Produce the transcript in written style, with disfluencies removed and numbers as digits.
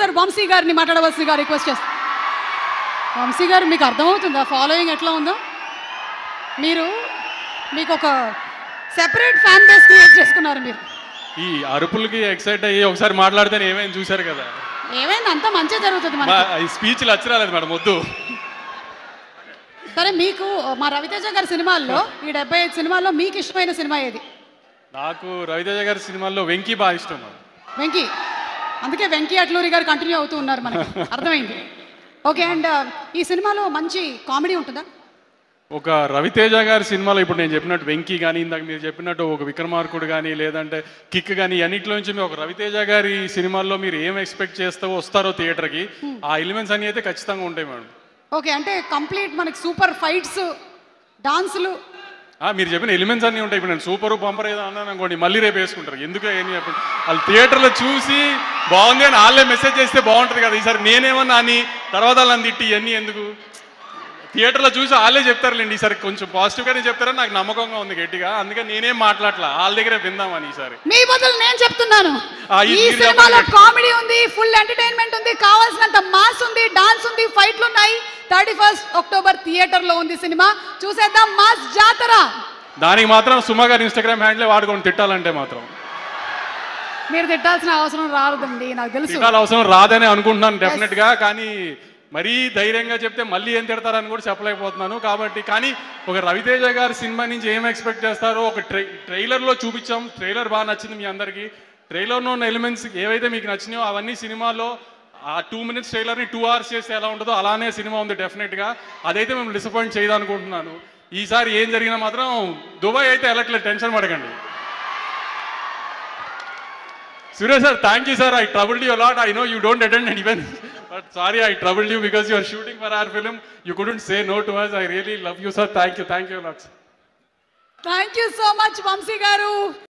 Producer Vamsi గారిని మాట్లాడవలసిందిగా request చేస్తాను. వంశీ గారు, మీకు అర్థమవుతుందా ఫాలోయింగ్ ఎట్లా ఉందో? మీకు ఒక సెపరేట్ ఫ్యాన్ బేస్ క్రియేట్ చేసుకున్నారు మీరు. ఈ అరుపులకి ఎక్సైట్ అయ్యి ఒకసారి మాట్లాడితే ఏమైంది చూశారు కదా. ఏమైంది, అంతా మంచిగా జరుగుతుంది మనకి. ఈ స్పీచ్లు అచ్చరాలేదు మేడం, వద్దు. సరే, మీకు మా రవితేజ గారి సినిమాల్లో, ఈ 75 సినిమాల్లో మీకు ఇష్టమైన సినిమా ఏది? నాకు రవితేజ గారి సినిమాల్లో వెంకీ బాగా ఇష్టం. వెంకీ, అందుకే వెంకీ అట్లూరి గారు కంటిన్యూ అవుతూ ఉన్నారు, మనకి అర్థమైంది. ఓకే, అండ్ ఈ సినిమాలో మంచి కామెడీ ఉంటుందా? ఒక రవితేజ గారి సినిమాలో ఇప్పుడు నేను చెప్పినట్టు వెంకీ కానీ, ఇందాక మీరు చెప్పినట్టు ఒక విక్రమార్కుడు కానీ, లేదంటే కిక్ కానీ, అన్నింటిలో నుంచి మీరు ఒక రవితేజ గారి సినిమాల్లో మీరు ఏం ఎక్స్పెక్ట్ వస్తారో థియేటర్కి, ఆ ఎలిమెంట్స్ అన్ని అయితే ఖచ్చితంగా ఉంటాయి మేడం. ఓకే, అంటే కంప్లీట్ మనకి సూపర్ ఫైట్స్, డాన్సులు, మీరు చెప్పిన ఎలిమెంట్స్ అన్నీ ఉంటాయి. ఇప్పుడు నేను సూపర్ బంపర్ ఏదో అన్నాను అనుకోండి, మళ్ళీ రేపు వేసుకుంటారు. ఎందుకు ఏం చెప్పండి, వాళ్ళు థియేటర్లో చూసి బాగుంది అని వాళ్ళే మెసేజ్ చేస్తే బాగుంటుంది కదా. ఈసారి నేనేమన్నా అని తర్వాత వాళ్ళని తిట్టి ఇవన్నీ ఎందుకు, థియేటర్లో చూసి వాళ్ళే చెప్తారులేండి. ఈసారి కొంచెం పాజిటివ్గానే చెప్తారని నాకు నమ్మకంగా ఉంది గట్టిగా. అందుకని నేనేం మాట్లాడలా, వాళ్ళ దగ్గరే విందామని. ఈసారి మీ బదులు నేను చెప్తున్నాను, ఈ సినిమాలో కామెడీ ఉంది, ఫుల్ ఎంటర్టైన్మెంట్ ఉంది, కావాల్సినంత మాస్ ఉంది, డాన్స్ ఉంది, ఫైట్లు ఉన్నాయి. 31 అక్టోబర్ థియేటర్లో ఉంది సినిమా, చూసేద్దాం మాస్ జాతర. దానికి మాత్రం సుమా గారి ఇన్స్టాగ్రామ్ హ్యాండిల్ వాడుకొని తిట్టాలంటే మాత్రం మీరు తిట్టాల్సిన అవసరం రాదండి, నాకు తెలుసు. తిట్టాల్సిన అవసరం రాదని అనుకుంటున్నాను డెఫినెట్గా. కానీ మరీ ధైర్యంగా చెప్తే మళ్ళీ ఏం తిడతారని కూడా చెప్పలేకపోతున్నాను. కాబట్టి కానీ ఒక రవితేజ గారి సినిమా నుంచి ఏం ఎక్స్పెక్ట్ చేస్తారో ఒక ట్రైలర్లో చూపించాం. ట్రైలర్ బాగా నచ్చింది మీ అందరికీ. ట్రైలర్లో ఉన్న ఎలిమెంట్స్ ఏవైతే మీకు నచ్చినాయో అవన్నీ సినిమాలో ఆ 2 minutes ట్రైలర్ని 2 hours చేస్తే ఎలా ఉంటుందో అలానే సినిమా ఉంది డెఫినెట్గా. అదైతే మేము డిసప్పాయింట్ చేయదనుకుంటున్నాను. ఈసారి ఏం జరిగినా మాత్రం దుబాయ్ అయితే వెళ్ళట్లేదు, టెన్షన్ పడకండి. Suresh sir, thank you sir. I troubled you a lot. I know you don't attend an event, but sorry I troubled you because you are shooting for our film. You couldn't say no to us. I really love you sir. Thank you a lot. Thank you so much, Vamshi గారు.